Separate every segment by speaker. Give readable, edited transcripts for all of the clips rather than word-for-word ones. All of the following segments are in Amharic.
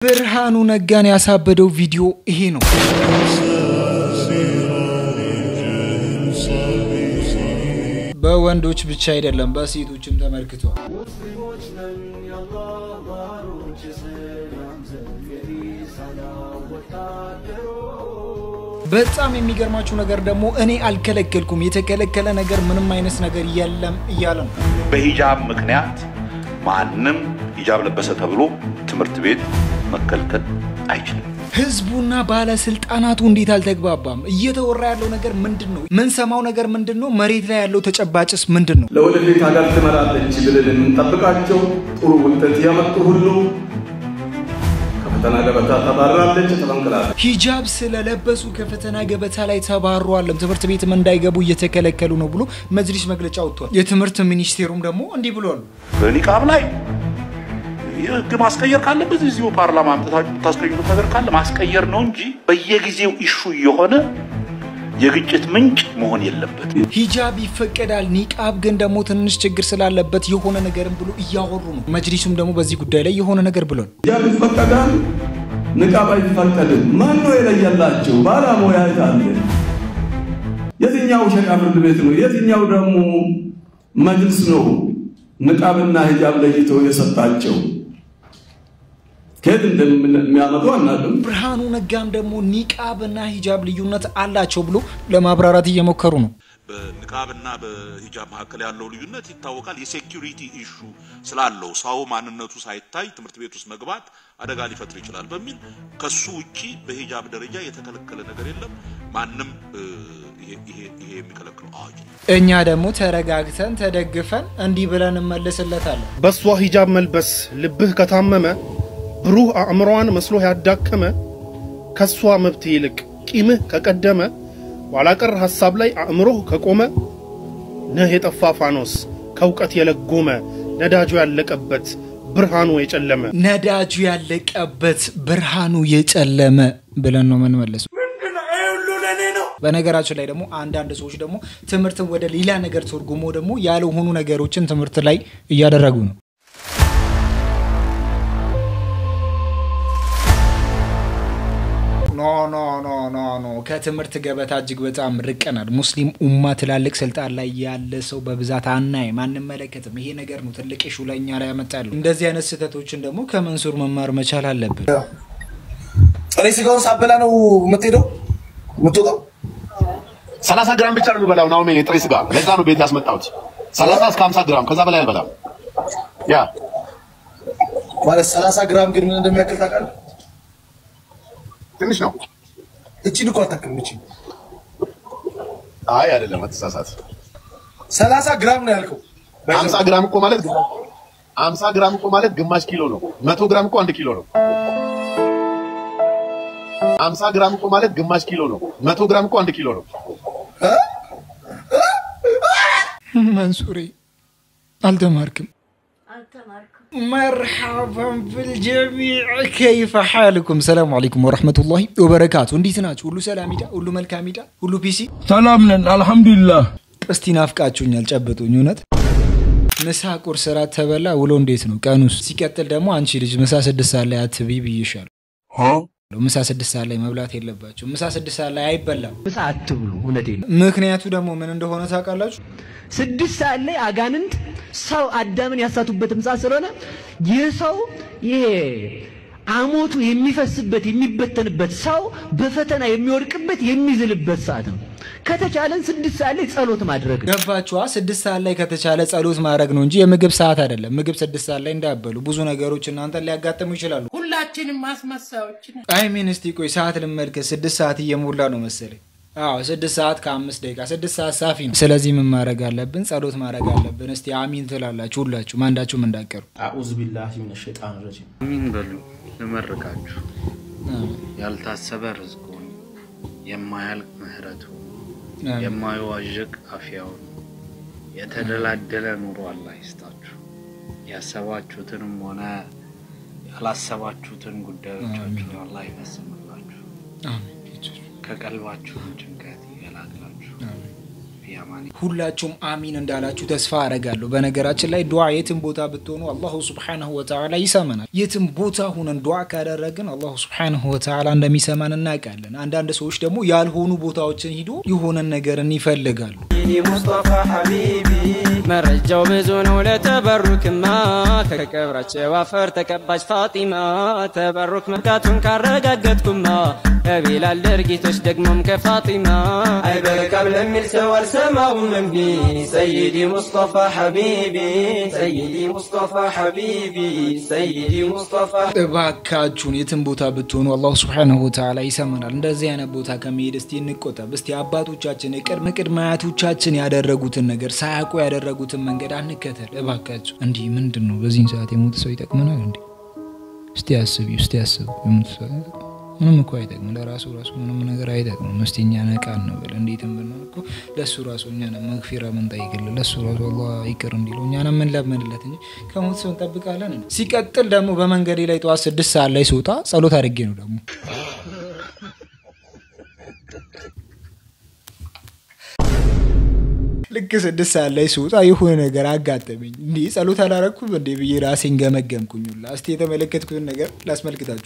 Speaker 1: ብርሃኑ ነጋን ያሳበደው ቪዲዮ ይሄ ነው። በወንዶች ብቻ አይደለም በሴቶችም ተመልክቷል። በጣም የሚገርማችሁ ነገር ደግሞ እኔ አልከለከልኩም የተከለከለ ነገር ምንም አይነት ነገር የለም እያለ ነው።
Speaker 2: በሂጃብ ምክንያት ማንንም ሂጃብ ለበሰ ተብሎ ትምህርት ቤት መከልከል አይችልም።
Speaker 1: ህዝቡና ባለስልጣናቱ እንዴት አልተግባባም? እየተወራ ያለው ነገር ምንድነው? ምን ሰማው ነገር ምንድነው? መሬት ላይ ያለው ተጨባጭስ ምንድነው?
Speaker 3: ለወደፊት ሀገር ትመራለች ብለን እንጠብቃቸው ጥሩ ውጤት ያመጡ ሁሉ ከፈተና ገበታ ተባራለች ተፈንቅላለች።
Speaker 1: ሂጃብ ስለለበሱ ከፈተና ገበታ ላይ ተባረዋል፣ ትምህርት ቤትም እንዳይገቡ እየተከለከሉ ነው ብሎ መጅሊስ መግለጫ ወጥቷል። የትምህርት ሚኒስቴሩም ደግሞ እንዲህ ብሏል።
Speaker 2: በኒቃብ ላይ የህግ ማስቀየር ካለበት እዚሁ ፓርላማ ታስቀየሩት ነገር ካለ ማስቀየር ነው እንጂ በየጊዜው ኢሹ የሆነ የግጭት ምንጭ መሆን የለበት።
Speaker 1: ሂጃብ ይፈቀዳል፣ ኒቃብ ግን ደግሞ ትንሽ ችግር ስላለበት የሆነ ነገርም ብሎ እያወሩ ነው። መጅሊሱም ደግሞ በዚህ ጉዳይ ላይ የሆነ ነገር ብሏል።
Speaker 3: ሂጃብ ይፈቀዳል፣ ኒቃብ አይፈቀድም። ማን ነው የለየላቸው? ባለሙያ አይታለ የትኛው ሸሪዓ ፍርድ ቤት ነው? የትኛው ደግሞ መጅሊስ ነው ኒቃብና ሂጃብ ለይቶ የሰጣቸው? ከየት እንደሚያመጡ አናውቅም። ብርሃኑ
Speaker 1: ነጋም ደግሞ ኒቃብና ሂጃብ ልዩነት አላቸው ብሎ ለማብራራት እየሞከሩ ነው።
Speaker 2: በኒቃብና በሂጃብ መካከል ያለው ልዩነት ይታወቃል። የሴኩሪቲ ኢሹ ስላለው ሰው ማንነቱ ሳይታይ ትምህርት ቤት ውስጥ መግባት አደጋ ሊፈጥር ይችላል በሚል ከሱ ውጪ በሂጃብ ደረጃ የተከለከለ ነገር የለም። ማንንም ይሄ የሚከለክለው አዋጅ።
Speaker 1: እኛ ደግሞ ተረጋግተን ተደግፈን እንዲህ ብለን እንመለስለታለን።
Speaker 4: በሷ ሂጃብ መልበስ ልብህ ከታመመ ብሩህ አእምሮዋን መስሎ ያዳከመ ከሷ መብት ይልቅ ቂምህ ከቀደመ ዋላቀር ሐሳብ ላይ አእምሮህ ከቆመ ነህ የጠፋ ፋኖስ ከውቀት የለጎመ ነዳጁ ያለቀበት ብርሃኑ የጨለመ
Speaker 1: ነዳጁ ያለቀበት ብርሃኑ የጨለመ ብለን ነው የምንመለሰው። በነገራችን ላይ ደግሞ አንዳንድ ሰዎች ደግሞ ትምህርትን ወደ ሌላ ነገር ተርጉሞ ደግሞ ያልሆኑ ነገሮችን ትምህርት ላይ እያደረጉ ነው። ኖ ከትምህርት ገበታ እጅግ በጣም ርቀናል። ሙስሊም ኡማ ትላልቅ ስልጣን ላይ ያለ ሰው በብዛት አናይ ማንንም መለከትም። ይሄ ነገር ነው ትልቅ ኢሹ ላይ እኛ ላይ ያመጣሉ። እንደዚህ አይነት ስህተቶችን ደግሞ ከመንሱር መማር መቻል አለብን።
Speaker 5: ጥሬ ስጋውን ሳበላ ነው የምትሄደው የምትወጣው?
Speaker 6: 30 ግራም ብቻ ነው የምበላው ነው ጥሬ ስጋ። ለዛ ነው ቤት ያስመጣሁት። 30 እስከ 50 ግራም ከዛ በላይ አልበላም። ያ
Speaker 5: ማለት 30 ግራም ግን ምን እንደሚያክል ታውቃለህ?
Speaker 6: ትንሽ ነው።
Speaker 5: እቺን እኮ አታክም እቺ።
Speaker 6: አይ አይደለም አትሳሳት።
Speaker 5: 30 ግራም ነው ያልከው።
Speaker 6: 50 ግራም እኮ ማለት 50 ግራም እኮ ማለት ግማሽ ኪሎ ነው። 100 ግራም እኮ 1 ኪሎ ነው። 50 ግራም እኮ ማለት ግማሽ ኪሎ ነው። 100 ግራም እኮ 1 ኪሎ ነው።
Speaker 1: መንሱሪ አልተማርክም። مرحبا بالجميع كيف حالكم السلام عليكم ورحمة الله وبركاته እንዴት ናችሁ ሁሉ ሰላም ይዳ ሁሉ መልካም ይዳ ሁሉ ፒሲ
Speaker 3: ሰላም ነን አልহামዱሊላህ
Speaker 1: እስቲ ናፍቃችሁኛል ጨበጡኝ እውነት ምሳ ቁርስ ራት ተበላ ውሎ እንዴት ነው ቀኑስ ሲቀጥል ደግሞ አንቺ ልጅ ምሳ 6 ሰዓት ላይ አትቢ ብይሻል ምሳ 6 ሰዓት ላይ መብላት የለባችሁ ምሳ 6 ሰዓት ላይ አይበላም
Speaker 7: ምሳ አትብሉ እውነቴን
Speaker 1: ምክንያቱ ደግሞ ምን እንደሆነ ታውቃላችሁ
Speaker 7: 6 ሰዓት ላይ አጋንንት ሰው አዳምን ያሳቱበት ምሳ ስለሆነ የሰው ይሄ አሞቱ የሚፈስበት የሚበተንበት ሰው በፈተና የሚወድቅበት የሚዝልበት ሰዓት ነው ከተቻለን 6 ሰዓት ላይ ጸሎት ማድረግ
Speaker 1: ገባችሁ 6 ሰዓት ላይ ከተቻለ ጸሎት ማድረግ ነው እንጂ የምግብ ሰዓት አይደለም ምግብ 6 ሰዓት ላይ እንዳበሉ ብዙ ነገሮች እናንተ ሊያጋጥሙ ይችላሉ
Speaker 8: ሁላችንም ማስመሳዎች
Speaker 1: አይ ሚኒስቲ ቆይ ሰዓት ልመልከት 6 ሰዓት እየሞላ ነው መሰለኝ 6 ሰዓት ከ5 ደቂቃ 6 ሰዓት ሳፊ ነው ስለዚህ ምን ማድረግ አለብን ጸሎት ማድረግ አለብን እስቲ አሚን ትላላችሁ ሁላችሁ ማንዳችሁም እንዳቀሩ
Speaker 5: አዑዙ ቢላሂ ሚነሽ ሸይጣን ረጂም
Speaker 9: አሚን በሉ ለመረቃችሁ ያልታሰበ ርዝቁ የማያልቅ ምህረቱ የማይዋዥቅ አፊያው የተደላደለ ኑሮ አላህ ይስጣችሁ ያሰባችሁትንም ሆነ ያላሰባችሁትን ጉዳዮቻችሁን አላህ ይፈጽምላችሁ አሜን ከቀልባችሁ ጭንቀት ይገላግላችሁ ያማኒ
Speaker 1: ሁላችሁም አሚን እንዳላችሁ ተስፋ አረጋለሁ በነገራችን ላይ ዱዓ የትም ቦታ ብትሆኑ አላህ Subhanahu Wa Ta'ala ይሰማናል የትም ቦታ ሆነን ዱዓ ካደረግን አላህ Subhanahu Wa Ta'ala እንደሚሰማን እናውቃለን አንዳንድ ሰዎች ደግሞ ያልሆኑ ቦታዎችን ሄዶ የሆነ ነገርን ይፈልጋሉ
Speaker 10: ሙስጠፋ ሐቢቢ መረጃው ብዙ ነው ለተበሩክማ ከቀብራቸው አፈር ተቀባጭ ፋጢማ ተበሩክ መካቱን ካረጋገጥኩማ ቢላል ድርጊቶች ደግሞም ከፋጢማ አይበቃም ለሚል ሰው አልሰማውም እንቢ ሰይዲ ሙስጠፋ ሐቢቢ ሰይዲ ሙስጠፋ ሐቢቢ ሰይዲ ሙስጠፋ
Speaker 1: እባካችሁን የትም ቦታ ብትሆኑ አላህ Subhanahu Wa Ta'ala ይሰማናል እንደዚህ አይነት ቦታ ከመሄድ እስቲ እንቆጠብ እስቲ አባቶቻችን ቅድመ አያቶቻችን ያደረጉትን ነገር ሳያውቁ ያደረጉትን መንገድ አንከተል እባካችሁ እንዴ ምንድነው በዚህ ሰዓት የሞተ ሰው ይጠቅመናል እንዴ እስቲ አስቢ የሞተ ሰው ምንም እኮ አይጠቅም ለራሱ ምንም ነገር አይጠቅም መስቲኛ ነቃን ነው በል እንዴትም ብንሆን እኮ ለሱ ራሱ እኛና መግፊራ ምን ጠይቅልን ለሱ ራሱ አላህ ይቅር እንዲለው እኛና ምን ለምንለት እንጂ ከሞት ሰው እንጠብቃለን ሲቀጥል ደግሞ በመንገዴ ላይ ጧት 6 ሰዓት ላይ ስወጣ ጸሎት አድርጌ ነው ደግሞ ልክ 6 ሰዓት ላይ ስወጣ የሆነ ነገር አጋጠመኝ እንዴ ጸሎት አላረኩም እንዴ ብዬ ራሴን ገመገምኩኝላ እስቲ የተመለከትኩትን ነገር ላስመልክታችሁ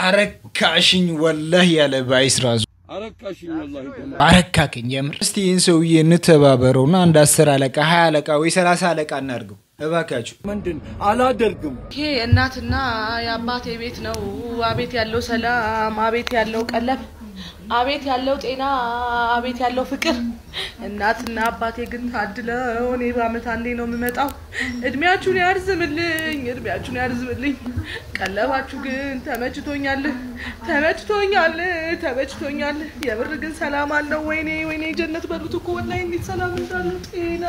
Speaker 1: አረካሽኝ ወላሂ ያለ ባይስ ራሱ አረካከኝ የምር እስቲ እንሰውዬ እንተባበረውና አንድ 10 አለቃ 20 አለቃ ወይ 30 አለቃ እናርገው እባካችሁ ምንድን አላደርግም
Speaker 11: ይሄ እናትና የአባቴ ቤት ነው አቤት ያለው ሰላም አቤት ያለው ቀለብ አቤት ያለው ጤና አቤት ያለው ፍቅር እናትና አባቴ ግን ታድለው እኔ በአመት አንዴ ነው የምመጣው እድሜያችሁን ያርዝምልኝ ቀለባችሁ ግን ተመችቶኛል የብር ግን ሰላም አለው ወይኔ ጀነት በሉት እኮ ወላሂ እንዴት ሰላም እንዳለው ጤና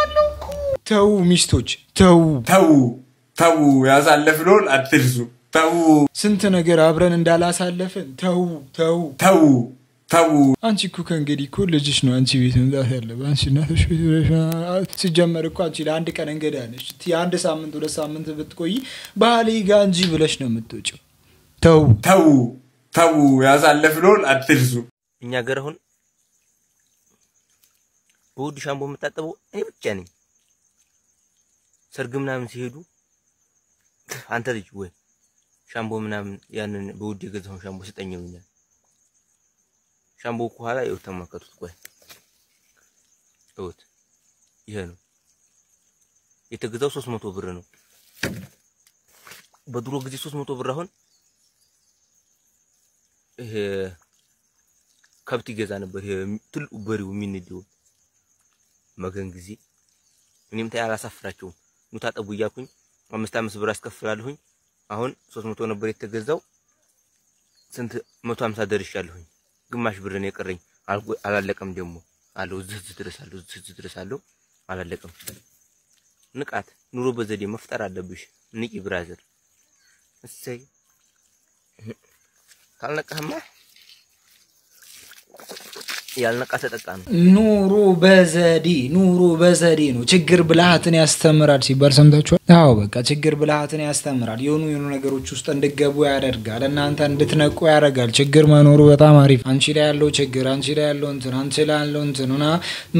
Speaker 11: አለው እኮ
Speaker 1: ተው ሚስቶች ተው ያሳለፍነውን አትርሱ ተው ስንት ነገር አብረን እንዳላሳለፈን ተው አንቺ እኮ ከእንግዲህ እኮ ልጅሽ ነው አንቺ ቤት መምጣት ያለበት አንቺ እናትሽ ቤት ሲጀመር እኮ አንቺ ለአንድ ቀን እንግዳ ነሽ አንድ ሳምንት 2 ሳምንት ብትቆይ ባህሌ ጋር እንጂ ብለሽ ነው የምትወጪው ተው ያሳለፍነውን አትርሱ
Speaker 12: እኛ ገር አሁን በውድ ሻምፖ የምታጠበው እኔ ብቻ ነኝ ሰርግ ምናምን ሲሄዱ አንተ ልጅ ወይ ሻምፖ ምናምን ያንን በውድ የገዛው ሻምፖ ስጠኝልኛል ሻምፖ ኋላ ተመከቱት ቆይ ይሄ ነው የተገዛው 300 ብር ነው በድሮ ጊዜ 300 ብር አሁን ይሄ ከብት ይገዛ ነበር ይሄ ትልቁ በሪው የሚነደው መገን ጊዜ እኔም ታያላሳፍራቸው ሙታጠቡ ይያኩኝ 5 ብር አስከፍላለሁኝ አሁን 300 ነበር የተገዛው ስንት 150 ደርሻለሁኝ ግማሽ ብር ነው የቀረኝ አላለቀም ደግሞ አለው ዝዝ ድረሳለሁ አላለቀም ንቃት ኑሮ በዘዴ መፍጠር አለብሽ ንቂ ብራዘር እሰይ ካልነቃህማ ያልነቃ ተጠቃ ነው
Speaker 1: ኑሮ በዘዴ ነው ችግር ብልሃትን ያስተምራል ሲባል ሰምታችኋል አዎ በቃ ችግር ብልሃትን ያስተምራል የሆኑ ነገሮች ውስጥ እንድትገቡ ያደርጋል እናንተ እንድትነቁ ያደርጋል ችግር መኖሩ በጣም አሪፍ አንቺ ላይ ያለው ችግር አንቺ ላይ ያለው እንትንና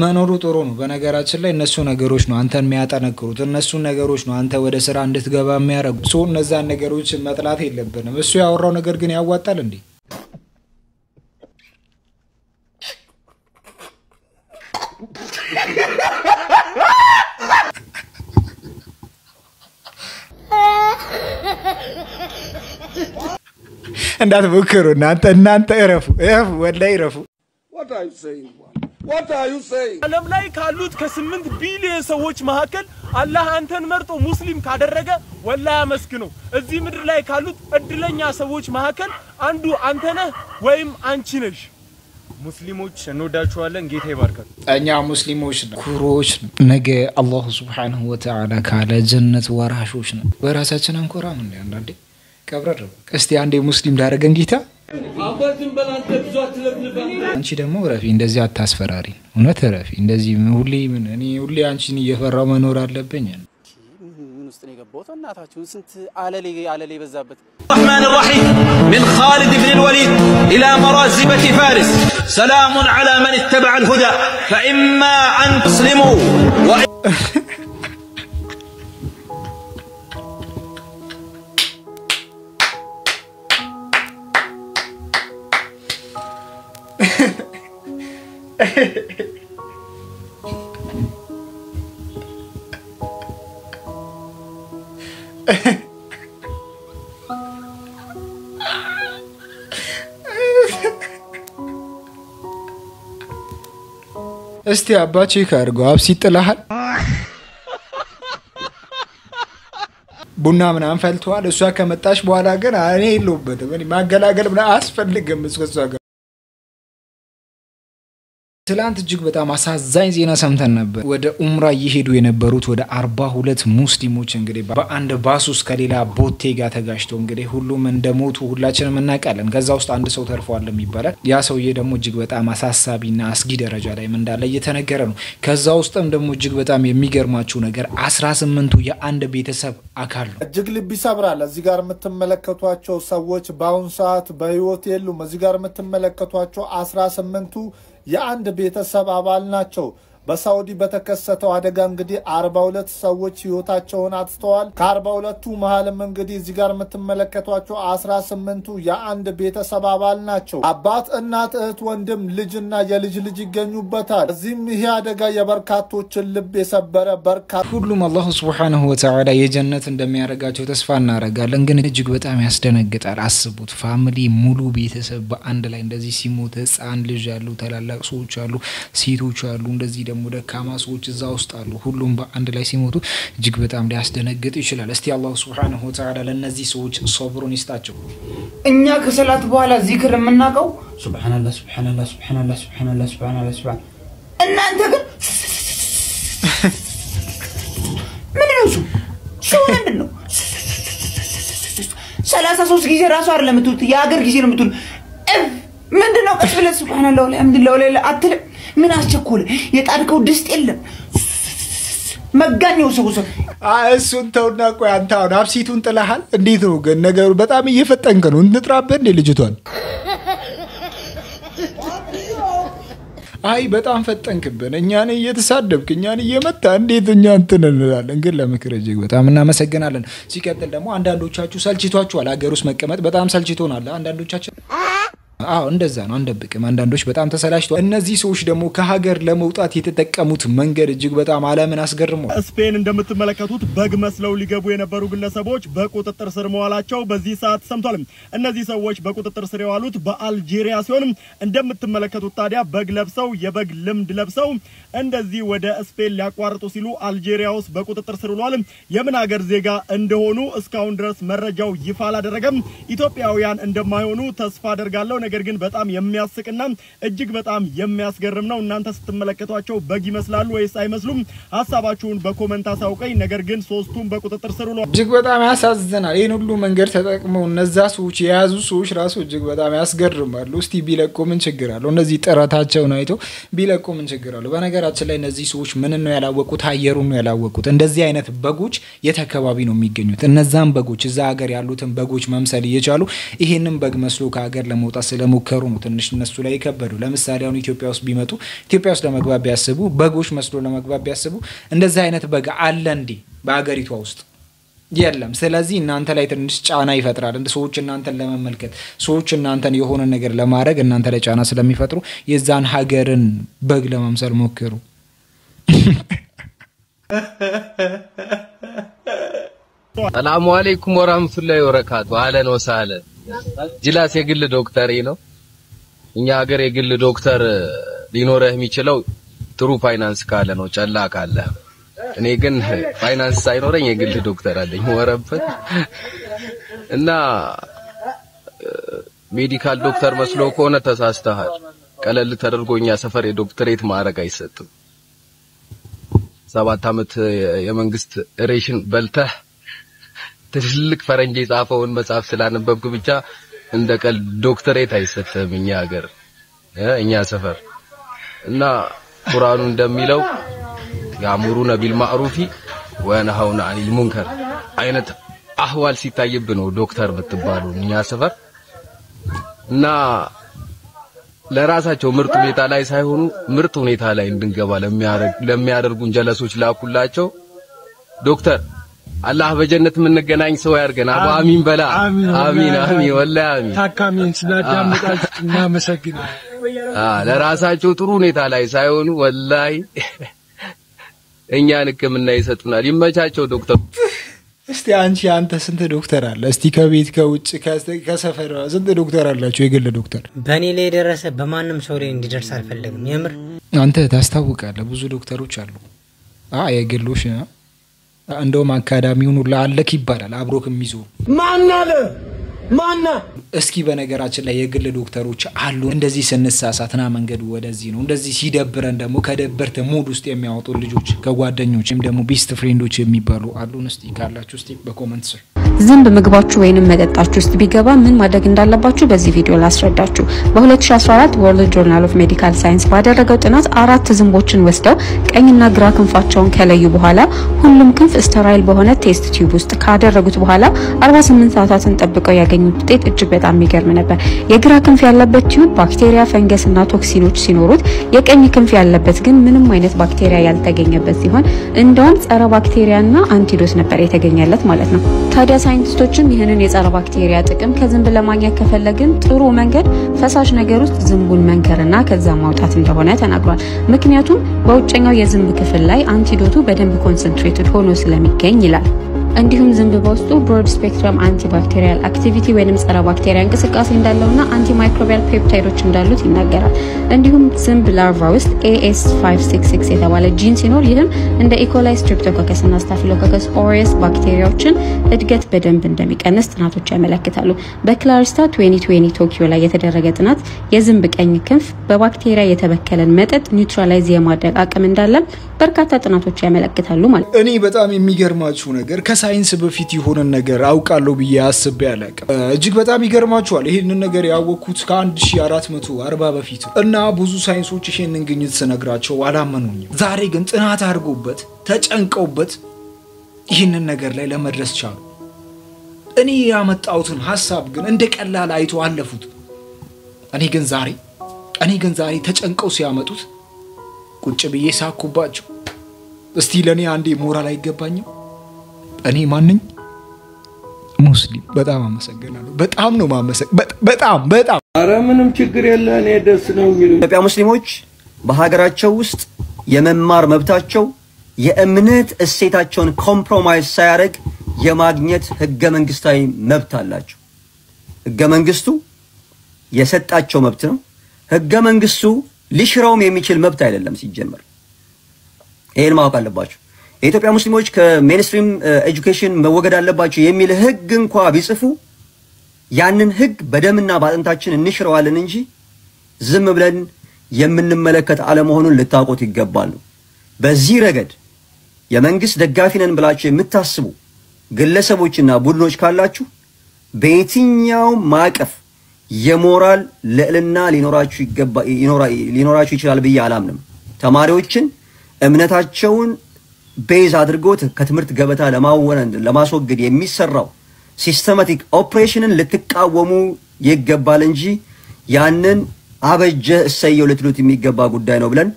Speaker 1: መኖሩ ጥሩ ነው በነገራችን ላይ እነሱ ነገሮች ነው አንተን የሚያጠነክሩት እነሱ ነገሮች ነው አንተ ወደ ስራ እንድትገባ የሚያደርጉት ሰው እነዛን ነገሮች መጥላት የለብንም እሱ ያወራው ነገር ግን ያዋጣል እንዴ እንዳትሞክሩ እናንተ እረፉ ወላሂ እረፉ
Speaker 3: What are you saying? What are you saying?
Speaker 13: ዓለም ላይ ካሉት ከ8 ቢሊዮን ሰዎች መካከል አላህ አንተን መርጦ ሙስሊም ካደረገ ወላሂ አመስግነው። እዚህ ምድር ላይ ካሉት እድለኛ ሰዎች መካከል አንዱ አንተ ነህ ወይም አንቺ ነሽ። ሙስሊሞች እንወዳችኋለን። ጌታ ይባርካል።
Speaker 1: እኛ ሙስሊሞች ኩሮች ነገ አላህ Subhanahu Wa Ta'ala ካለ ጀነት ወራሾች ነው። በራሳችን አንኮራም እንዴ? አንዳንዴ ቀብረር እስቲ አንዴ ሙስሊም ዳረገን ጌታ አንቺ ደግሞ ረፊ እንደዚህ አታስፈራሪ። እውነት ረፊ እንደዚህ ሁሌ ምን እኔ ሁሌ አንቺን እየፈራው መኖር አለብኝ።
Speaker 14: ምን ውስጥ ነው የገባው? እናታችሁ ስንት አለሌ በዛበት
Speaker 15: الرحمن الرحيم من خالد بن الوليد إلى مرازبة فارس سلام على من اتبع الهدى فإما أن تسلموا
Speaker 1: እስቲ አባቼ ካርጎ አብሲ ጥላሃል ቡና ምናምን ፈልቷል እሷ ከመጣሽ በኋላ ግን እኔ የለውበትም እኔ ማገላገል ምናምን አስፈልግም እስከሷ ጋር ትላንት እጅግ በጣም አሳዛኝ ዜና ሰምተን ነበር ወደ ኡምራ እየሄዱ የነበሩት ወደ 42 ሙስሊሞች እንግዲህ በአንድ ባስ ውስጥ ከሌላ ቦቴ ጋር ተጋጭተው እንግዲህ ሁሉም እንደሞቱ ሁላችንም እናውቃለን ከዛ ውስጥ አንድ ሰው ተርፏል የሚባለው ያ ሰውዬ ደግሞ እጅግ በጣም አሳሳቢና አስጊ ደረጃ ላይ እንዳለ እየተነገረ ነው ከዛ ውስጥም ደግሞ እጅግ በጣም የሚገርማችሁ ነገር 18ቱ የአንድ ቤተሰብ አካል ነው
Speaker 16: እጅግ ልብ ይሰብራል እዚህ ጋር የምትመለከቷቸው ሰዎች ባውን ሰዓት በህይወት የሉም እዚህ ጋር የምትመለከቷቸው 18ቱ የአንድ ቤተሰብ አባል ናቸው በሳውዲ በተከሰተው አደጋ እንግዲህ 42 ሰዎች ህይወታቸውን አጥተዋል ከ42ቱ መሃልም እንግዲህ እዚህ ጋር የምትመለከቷቸው 18ቱ የአንድ ቤተሰብ አባል ናቸው አባት እናት እህት ወንድም ልጅና የልጅ ልጅ ይገኙበታል እዚህም ይሄ አደጋ የበርካቶችን ልብ የሰበረ በርካታ
Speaker 1: ሁሉም አላህ Subhanahu Wa Ta'ala የጀነት እንደሚያረጋቸው ተስፋ እናረጋለን ግን እጅግ በጣም ያስደነግጣል አስቡት ፋሚሊ ሙሉ ቤተሰብ በአንድ ላይ እንደዚህ ሲሞት ህፃን ልጅ ያሉ ተላላቅ ሰዎች አሉ ሴቶች አሉ እንደዚህ ደግሞ ደካማ ሰዎች እዛ ውስጥ አሉ ሁሉም በአንድ ላይ ሲሞቱ እጅግ በጣም ሊያስደነግጥ ይችላል እስቲ አላህ Subhanahu Wa Ta'ala ለነዚህ ሰዎች ሶብሩን ይስጣቸው
Speaker 17: እኛ ከሰላት በኋላ ዚክር የምናቀው ሱብሃንአላህ ሱብሃንአላህ ሱብሃንአላህ ሱብሃንአላህ ሱብሃንአላህ ሱብሃን እናንተ ግን ምንድን ነው 33 ጊዜ ራሱ አይደለም የምትሉት የሀገር ጊዜ ነው የምትሉት ምንድነው ቀስ ብለህ ሱብሃንአላህ ወልሐምዱሊላህ ወላ አትልም ምን አስቸኮለ የጣድከው ድስት የለም መጋኘው ሰው
Speaker 1: እሱን ተውና ቆይ አንተ አሁን አብሲቱን ጥለሃል እንዴት ነው ግን ነገሩ በጣም እየፈጠንከ ነው እንጥራበን እንደ ልጅቷን አይ በጣም ፈጠንክብን እኛን እየተሳደብክ እኛን እየመታ እንዴት እኛ እንትን እንላለን ግን ለምክር እጅግ በጣም እናመሰግናለን ሲቀጥል ደግሞ አንዳንዶቻችሁ ሰልችቷችኋል ሀገር ውስጥ መቀመጥ በጣም ሰልችቶናል አንዳንዶቻችሁ አዎ እንደዛ ነው አንደብቅም አንዳንዶች በጣም ተሰላችቷል እነዚህ ሰዎች ደግሞ ከሀገር ለመውጣት የተጠቀሙት መንገድ እጅግ በጣም ዓለምን አስገርሟል
Speaker 13: ስፔን እንደምትመለከቱት በግ መስለው ሊገቡ የነበሩ ግለሰቦች በቁጥጥር ስር መዋላቸው በዚህ ሰዓት ሰምቷል እነዚህ ሰዎች በቁጥጥር ስር የዋሉት በአልጄሪያ ሲሆን እንደምትመለከቱት ታዲያ በግ ለብሰው የበግ ልምድ ለብሰው እንደዚህ ወደ ስፔን ሊያቋርጡ ሲሉ አልጄሪያ ውስጥ በቁጥጥር ስር ውለዋል የምን ሀገር ዜጋ እንደሆኑ እስካሁን ድረስ መረጃው ይፋ አላደረገም ኢትዮጵያውያን እንደማይሆኑ ተስፋ አደርጋለሁ ነገር ግን በጣም የሚያስቅና እጅግ በጣም የሚያስገርም ነው እናንተ ስትመለከቷቸው በግ ይመስላሉ ወይስ አይመስሉም ሐሳባችሁን በኮሜንት አሳውቁኝ ነገር ግን ሶስቱም በቁጥጥር ስር ውለዋል
Speaker 1: እጅግ በጣም ያሳዝናል ይሄን ሁሉ መንገድ ተጠቅመው እነዛ ሰዎች የያዙ ሰዎች ራሱ እጅግ በጣም ያስገርማሉ እስቲ ቢለቁ ምን ችግር አለው እነዚህ ጥረታቸውን አይቶ ቢለቁ ምን ችግር አለው በነገራችን ላይ እነዚህ ሰዎች ምን ነው ያላወቁት አየሩን ነው ያላወቁት እንደዚህ አይነት በጎች የተከባቢ ነው የሚገኙት እነዛን በጎች እዛ ሀገር ያሉትን በጎች መምሰል እየቻሉ ይሄንን በግ መስሎ ከሀገር ለመውጣት ስለሞከሩ ነው ትንሽ እነሱ ላይ ከበዱ ለምሳሌ አሁን ኢትዮጵያ ውስጥ ቢመጡ ኢትዮጵያ ውስጥ ለመግባት ቢያስቡ በጎች መስሎ ለመግባት ቢያስቡ እንደዛ አይነት በግ አለ እንዴ በአገሪቷ ውስጥ የለም ስለዚህ እናንተ ላይ ትንሽ ጫና ይፈጥራል እንደ ሰዎች እናንተን ለመመልከት ሰዎች እናንተን የሆነ ነገር ለማድረግ እናንተ ላይ ጫና ስለሚፈጥሩ የዛን ሀገርን በግ ለመምሰል ሞክሩ
Speaker 18: ሰላም አለይኩም ወራህመቱላሂ ወበረካቱ አለን ወሳለን ጅላስ የግል ዶክተር ነው እኛ ሀገር የግል ዶክተር ሊኖርህ የሚችለው ጥሩ ፋይናንስ ካለ ነው ጨላ ካለ እኔ ግን ፋይናንስ ሳይኖረኝ የግል ዶክተር አለኝ ወረበት እና ሜዲካል ዶክተር መስሎ ከሆነ ተሳስተሃል ቀለል ተደርጎኛ ሰፈር የዶክተሬት ማዕረግ አይሰጥም 7 አመት የመንግስት ሬሽን በልተህ ትልቅ ፈረንጅ የጻፈውን መጽሐፍ ስላነበብክ ብቻ እንደቀል ዶክተሬት አይሰጥም እኛ ሀገር እኛ ሰፈር እና ቁርአኑ እንደሚለው ያምሩነ ቢልማዕሩፊ ወነሃውነ አኒል ሙንከር አይነት አህዋል ሲታይብ ነው ዶክተር የምትባሉ እኛ ሰፈር እና ለራሳቸው ምርጥ ሁኔታ ላይ ሳይሆኑ ምርጥ ሁኔታ ላይ እንድንገባ ለሚያደርጉን ጀለሶች ላኩላቸው ዶክተር አላህ በጀነት ምንገናኝ ሰው ያርገን አሚን በላ አሚን አሚን ወላሂ አሚን
Speaker 19: ታካሚን ስላዳመጣችሁ እናመሰግናለን
Speaker 18: ለራሳቸው ጥሩ ሁኔታ ላይ ሳይሆኑ ወላሂ እኛን ህክምና ይሰጡናል ይመቻቸው ዶክተር
Speaker 1: እስቲ አንተ ስንት ዶክተር አለ እስቲ ከቤት ከውጭ ከሰፈር ስንት ዶክተር አላችሁ የግል ዶክተር
Speaker 20: በኔ ላይ ደረሰ በማንም ሰው ላይ እንዲደርስ አልፈልግም የምር
Speaker 1: አንተ ታስታውቃለህ ብዙ ዶክተሮች አሉ የግሎሽ እንደውም አካዳሚውን ሁሉ አለክ ይባላል አብሮክ የሚዞሩ ማና እስኪ በነገራችን ላይ የግል ዶክተሮች አሉ እንደዚህ ስንሳሳትና መንገዱ ወደዚህ ነው እንደዚህ ሲደብረን ደግሞ ከደበርተ ሙድ ውስጥ የሚያወጡ ልጆች ከጓደኞችም ደግሞ ቤስት ፍሬንዶች የሚባሉ አሉን እስቲ ካላችሁ እስቲ በኮሜንት ስር
Speaker 21: ዝንብ ምግባችሁ ወይንም መጠጣችሁ ውስጥ ቢገባ ምን ማድረግ እንዳለባችሁ በዚህ ቪዲዮ ላስረዳችሁ በ2014 ወርልድ ጆርናል ኦፍ ሜዲካል ሳይንስ ባደረገው ጥናት 4 ዝንቦችን ወስደው ቀኝና ግራ ክንፋቸውን ከለዩ በኋላ ሁሉም ክንፍ ስቴራይል በሆነ ቴስት ቲዩብ ውስጥ ካደረጉት በኋላ 48 ሰዓታትን ጠብቀው ያገኙት ውጤት እጅግ በጣም የሚገርም ነበር የግራ ክንፍ ያለበት ቲዩብ ባክቴሪያ ፈንገስና ቶክሲኖች ሲኖሩት የቀኝ ክንፍ ያለበት ግን ምንም አይነት ባክቴሪያ ያልተገኘበት ሲሆን እንደውም ጸረ ባክቴሪያና አንቲዶት ነበር የተገኘለት ማለት ነው ታዲያ ሳይንቲስቶችም ይህንን የጸረ ባክቴሪያ ጥቅም ከዝንብ ለማግኘት ከፈለግን ጥሩ መንገድ ፈሳሽ ነገር ውስጥ ዝንቡን መንከርና ከዛ ማውጣት እንደሆነ ተናግሯል ምክንያቱም በውጭኛው የዝንብ ክፍል ላይ አንቲዶቱ በደንብ ኮንሰንትሬትድ ሆኖ ስለሚገኝ ይላል እንዲሁም ዝንብ በውስጡ ብሮድ ስፔክትረም አንቲባክቴሪያል አክቲቪቲ ወይንም ጸረ ባክቴሪያ እንቅስቃሴ እንዳለውና አንቲማይክሮቢያል ፔፕታይዶች እንዳሉት ይናገራል እንዲሁም ዝንብ ላርቫ ውስጥ AS566 የተባለ ጂን ሲኖር ይህም እንደ ኢኮላይ ስትሬፕቶኮከስና ስታፊሎኮከስ ኦሪየስ ባክቴሪያዎችን እድገት በደንብ እንደሚቀንስ ጥናቶች ያመለክታሉ በክላሪስታ 2020 ቶኪዮ ላይ የተደረገ ጥናት የዝንብ ቀኝ ክንፍ በባክቴሪያ የተበከለን መጠጥ ኒውትራላይዝ የማድረግ አቅም እንዳለ በርካታ ጥናቶች ያመለክታሉ ማለት
Speaker 1: እኔ በጣም የሚገርማችሁ ነገር ከሳይንስ በፊት የሆነ ነገር አውቃለሁ ብዬ አስቤ አላውቅም እጅግ በጣም ይገርማችኋል ይሄንን ነገር ያወኩት ከ1440 በፊት እና ብዙ ሳይንሶች ይሄንን ግኝት ስነግራቸው አላመኑኝም ዛሬ ግን ጥናት አድርገውበት ተጨንቀውበት ይሄንን ነገር ላይ ለመድረስ ቻሉ እኔ ያመጣሁትን ሐሳብ ግን እንደ ቀላል አይቶ አለፉት እኔ ግን ዛሬ ተጨንቀው ሲያመጡት ቁጭ ብዬ ሳኩባቸው እስቲ ለኔ አንዴ ሞራል አይገባኝም እኔ ማንኝ ሙስሊም በጣም አመሰግናለሁ በጣም ነው በጣም
Speaker 22: አረ ምንም ችግር የለ እኔ ደስ ነው የሚሉ
Speaker 23: ኢትዮጵያ ሙስሊሞች በሀገራቸው ውስጥ የመማር መብታቸው የእምነት እሴታቸውን ኮምፕሮማይዝ ሳያደርግ የማግኘት ህገ መንግስታዊ መብት አላቸው ህገ መንግስቱ የሰጣቸው መብት ነው ህገ መንግስቱ ሊሽራውም የሚችል መብት አይደለም ሲጀመር ይሄን ማወቅ አለባችሁ የኢትዮጵያ ሙስሊሞች ከሜንስትሪም ኤጁኬሽን መወገድ አለባቸው የሚል ህግ እንኳን ቢጽፉ ያንን ህግ በደምና ባጥንታችን እንሽረዋለን እንጂ ዝም ብለን የምንመለከት አለመሆኑን ልታውቁት ይገባል በዚህ ረገድ የመንግስት ደጋፊ ነን ብላችሁ የምታስቡ ግለሰቦችና ቡድኖች ካላችሁ በየትኛው ማቀፍ የሞራል ለዕልና ሊኖራችሁ ይችላል ብዬ አላምንም ተማሪዎችን እምነታቸውን ቤዝ አድርጎት ከትምህርት ገበታ ለማስወገድ የሚሰራው ሲስተማቲክ ኦፕሬሽንን ልትቃወሙ ይገባል እንጂ ያንን አበጀ እሰየው ልትሉት የሚገባ ጉዳይ ነው ብለን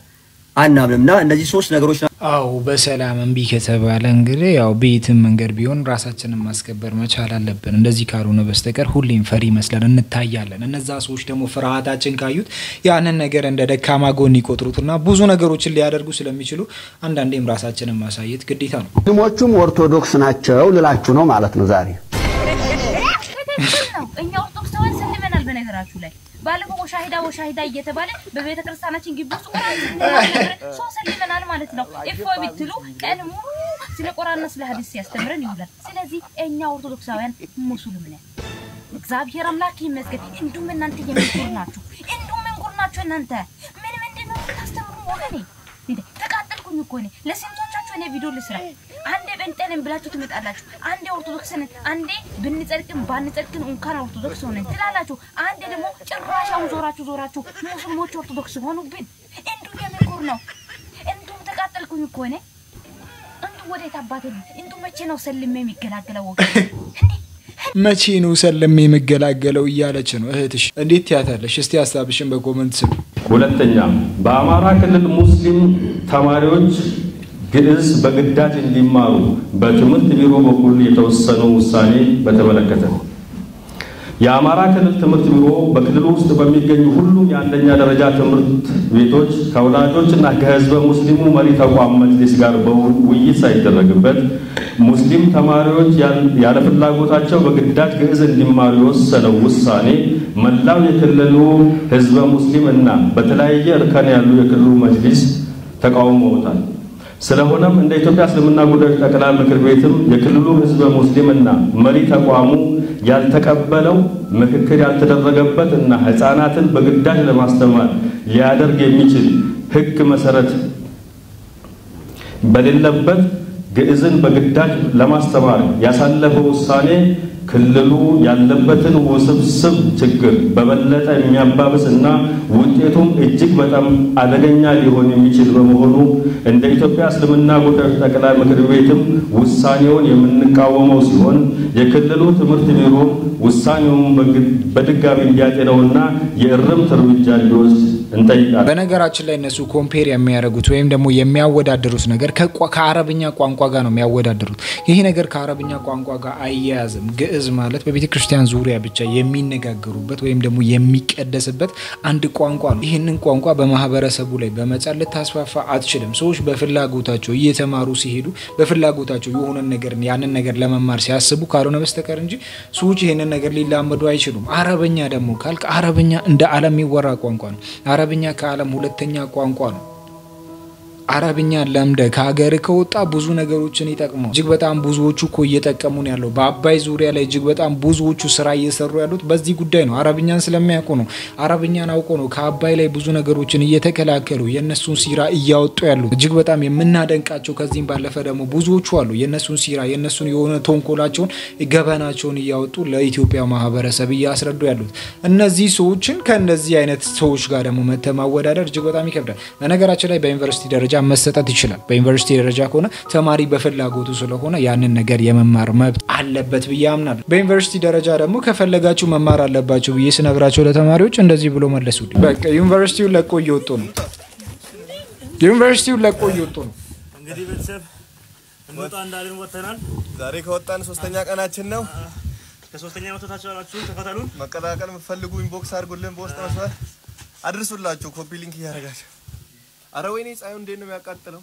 Speaker 23: አናምንምና እነዚህ ሶስት ነገሮች
Speaker 1: አው በሰላም እንቢ ከተባለ እንግዲህ ያው ቤትም መንገድ ቢሆን ራሳችንን ማስከበር መቻል አለብን እንደዚህ ካልሆነ በስተቀር ሁሌም ፈሪ መስለን እንታያለን እነዛ ሰዎች ደግሞ ፍርሃታችን ካዩት ያንን ነገር እንደ ደካማ ጎን ይቆጥሩትና ብዙ ነገሮችን ሊያደርጉ ስለሚችሉ አንዳንዴም ራሳችንን ማሳየት ግዴታ ነው
Speaker 22: ሙስሊሞቹም ኦርቶዶክስ ናቸው ልላችሁ ነው ማለት ነው ዛሬ
Speaker 24: እኛ ኦርቶዶክስ ተወን ስንመናል በነገራችሁ ላይ
Speaker 2: ባለፈው ወሻሂዳ እየተባለ በቤተ ክርስቲያናችን ግቢ ውስጥ ቁርአን ሶ ሰልመናል ማለት ነው እፎ ቢትሉ ቀን ሙሉ ስለ ቁርአንና ስለ ሐዲስ ያስተምረን ይውላል ስለዚህ እኛ ኦርቶዶክሳውያን ሙስሊም ነን እግዚአብሔር አምላክ ይመስገን እንዱም እናንተ የምትኖር ናችሁ እንዱም እንቁር ናችሁ እናንተ ምንድነው ታስተምሩ ወገኔ ተቃጠልኩኝ እኮ ነኝ ለስንቶቻችሁ እኔ ቪዲዮ ልስራ አንዴ በእንጠንም ብላችሁ ትመጣላችሁ አንዴ ኦርቶዶክስ ነን አንዴ ብንጸድቅም ባንጸድቅም እንኳን ኦርቶዶክስ ሆነን ትላላችሁ አንዴ ደግሞ ጭራሻው ዞራችሁ ሙስሊሞች ኦርቶዶክስ ሆኑብን እንዱ የምንቁር ነው እንዱ ተቃጠልኩኝ እኮ ነኝ እንዱ ወዴት አባቴ እንዱ መቼ ነው ሰልሜ የሚገላገለው ወገኔ
Speaker 1: መቼ ነው ሰለሜ የሚገላገለው እያለች ነው እህትሽ እንዴት ያታለሽ እስቲ ሐሳብሽን በኮሜንት ስም
Speaker 4: ሁለተኛ በአማራ ክልል ሙስሊም ተማሪዎች ግዕዝ በግዳጅ እንዲማሩ በትምህርት ቢሮ በኩል የተወሰነው ውሳኔ በተመለከተ የአማራ ክልል ትምህርት ቢሮ በክልሉ ውስጥ በሚገኙ ሁሉም የአንደኛ ደረጃ ትምህርት ቤቶች ከወላጆችና ከህዝበ ሙስሊሙ መሪ ተቋም መጅሊስ ጋር በውይይት ሳይደረግበት ሙስሊም ተማሪዎች ያለ ፍላጎታቸው በግዳጅ ግዕዝ እንዲማሩ የወሰነው ውሳኔ መላው የክልሉ ህዝበ ሙስሊም እና በተለያየ እርከን ያሉ የክልሉ መጅሊስ ተቃውመውታል ስለሆነም እንደ ኢትዮጵያ እስልምና ጉዳዮች ጠቅላይ ምክር ቤትም የክልሉ ህዝበ ሙስሊምና መሪ ተቋሙ ያልተቀበለው ምክክር ያልተደረገበት እና ህፃናትን በግዳጅ ለማስተማር ሊያደርግ የሚችል ህግ መሰረት በሌለበት ግዕዝን በግዳጅ ለማስተማር ያሳለፈው ውሳኔ ክልሉ ያለበትን ውስብስብ ችግር በበለጠ የሚያባብስና ውጤቱም እጅግ በጣም አደገኛ ሊሆን የሚችል በመሆኑ እንደ ኢትዮጵያ እስልምና ጉዳዮች ጠቅላይ ምክር ቤትም ውሳኔውን የምንቃወመው ሲሆን የክልሉ ትምህርት ቢሮ ውሳኔውን በድጋሚ እንዲያጤነውና የእርምት እርምጃ እንዲወስድ እንጠይቃለን።
Speaker 1: በነገራችን ላይ እነሱ ኮምፔር የሚያደርጉት ወይም ደግሞ የሚያወዳድሩት ነገር ከአረብኛ ቋንቋ ጋር ነው የሚያወዳድሩት። ይሄ ነገር ከአረብኛ ቋንቋ ጋር አያያዝም። ግዕዝ ማለት በቤተ ክርስቲያን ዙሪያ ብቻ የሚነጋገሩበት ወይም ደግሞ የሚቀደስበት አንድ ቋንቋ ነው። ይሄንን ቋንቋ በማህበረሰቡ ላይ በመጫን ልታስፋፋ አትችልም። ሰዎች በፍላጎታቸው እየተማሩ ሲሄዱ በፍላጎታቸው የሆነ ነገር ያንን ነገር ለመማር ሲያስቡ ካልሆነ በስተቀር እንጂ ሰዎች ይሄንን ነገር ሊላመዱ አይችሉም። አረብኛ ደግሞ ካልክ አረብኛ እንደ ዓለም የሚወራ ቋንቋ ነው። አረብኛ ከዓለም ሁለተኛ ቋንቋ ነው። አረብኛ ለምደ ከሀገር ከወጣ ብዙ ነገሮችን ይጠቅማል። እጅግ በጣም ብዙዎቹ እኮ እየጠቀሙ ነው ያለው። በአባይ ዙሪያ ላይ እጅግ በጣም ብዙዎቹ ስራ እየሰሩ ያሉት በዚህ ጉዳይ ነው። አረብኛን ስለሚያውቁ ነው። አረብኛን አውቆ ነው ከአባይ ላይ ብዙ ነገሮችን እየተከላከሉ የነሱን ሲራ እያወጡ ያሉት። እጅግ በጣም የምናደንቃቸው ከዚህም ባለፈ ደግሞ ብዙዎቹ አሉ የነሱን ሲራ የነሱን የሆነ ተንኮላቸውን ገበናቸውን እያወጡ ለኢትዮጵያ ማህበረሰብ እያስረዱ ያሉት። እነዚህ ሰዎችን ከነዚህ አይነት ሰዎች ጋር ደግሞ መተማወዳደር እጅግ በጣም ይከብዳል። በነገራችን ላይ በዩኒቨርሲቲ ደረጃ መሰጠት ይችላል። በዩኒቨርሲቲ ደረጃ ከሆነ ተማሪ በፍላጎቱ ስለሆነ ያንን ነገር የመማር መብት አለበት ብዬ አምናለሁ። በዩኒቨርሲቲ ደረጃ ደግሞ ከፈለጋችሁ መማር አለባችሁ ብዬ ስነግራቸው ለተማሪዎች እንደዚህ ብሎ መለሱልኝ። በቃ ዩኒቨርሲቲው ለቆ እየወጡ ነው። ዩኒቨርሲቲው ለቆ እየወጡ ነው።
Speaker 13: እንግዲህ ቤተሰብ እንወጣ እንዳልን ወተናል። ዛሬ ከወጣን 3ኛ ቀናችን ነው። ከ3ኛ ወጣታችሁ አላችሁ ተከታተሉን። መቀላቀል የምትፈልጉ ኢንቦክስ አድርጉልን፣ በውስጥ መስመር አድርሱላችሁ፣ ኮፒ ሊንክ እያደረጋችሁ። አረ ወይኔ ፀሐዩ እንዴት ነው የሚያቃጥለው?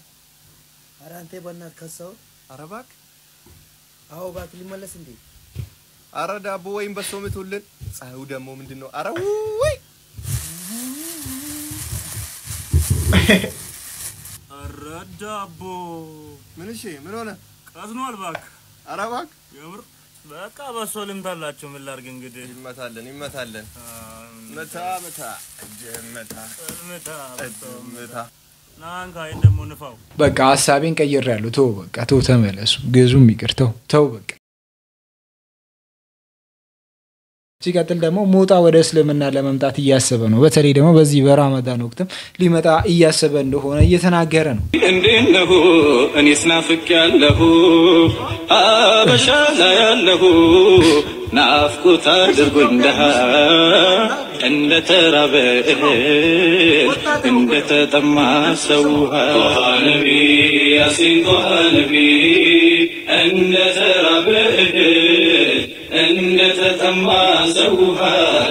Speaker 5: አረ አንተ በእናትህ ከሰው
Speaker 13: አረ እባክህ
Speaker 5: አዎ እባክህ ሊመለስ እንዴ?
Speaker 13: አረ ዳቦ ወይም በሶ ምትውልን። ፀሐዩ ደግሞ ምንድነው? አረ ወይ አረ ዳቦ ምን እሺ ምን ሆነ? ቀዝኗል እባክህ። አረ እባክህ የምር በቃ በሶ ልምታላችሁ። ምን ላድርግ እንግዲህ። ይመታለን መታ ናንካ እንደሞ ንፋው።
Speaker 1: በቃ ሐሳቤን ቀይሬያለሁ። ተው በቃ ተው፣ ተመለሱ። ግዙም ይቅርተው ተው በቃ። ሲቀጥል ደግሞ ሞጣ ወደ እስልምና ለመምጣት እያሰበ ነው። በተለይ ደግሞ በዚህ በረመዳን ወቅትም ሊመጣ እያሰበ እንደሆነ እየተናገረ ነው።
Speaker 6: እንዴነሁ እኔስ ናፍቄያለሁ አበሻ ላይ ያለሁ ናፍቆት አድርጎኝ ደሃ እንደተራበ እንደተጠማ ሰው ነቢ ያሲን ነቢ እንደተራበ እንደተጠማ ሰው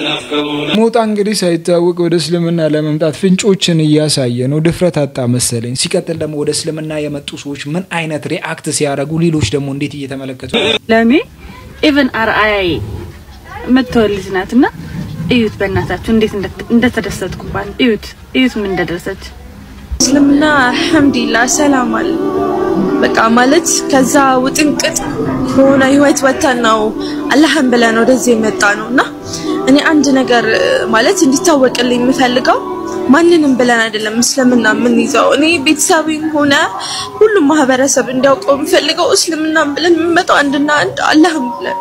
Speaker 6: ናፍቀው
Speaker 1: ሞጣ እንግዲህ ሳይታወቅ ወደ እስልምና ለመምጣት ፍንጮችን እያሳየ ነው። ድፍረት አጣ መሰለኝ። ሲቀጥል ደግሞ ወደ እስልምና የመጡ ሰዎች ምን አይነት ሪአክት ሲያደርጉ፣ ሌሎች ደግሞ እንዴት እየተመለከቱ
Speaker 24: ለኔ ኢቭን አርአያዬ መተወልጅ ናትና
Speaker 11: እዩት በእናታችሁ እንዴት እንደተደሰትኩባት እዩት ምን እንደደረሰች እስልምና አልহামዱሊላህ ሰላም አለ በቃ ማለት ከዛ ውጥንቅጥ ሆነ ህይወት ወጣናው አላህን ብለን ወደዚህ የመጣ ነውና እኔ አንድ ነገር ማለት እንዲታወቅልኝ የምፈልገው ማንንም ብለን አይደለም እስልምና ምን ይዘው እኔ ቤተሰብን ሆነ ሁሉም ማህበረሰብ እንዲያውቀው የምፈልገው እስልምና ብለን የምመጣው አንድና አንድ አላህን ብለን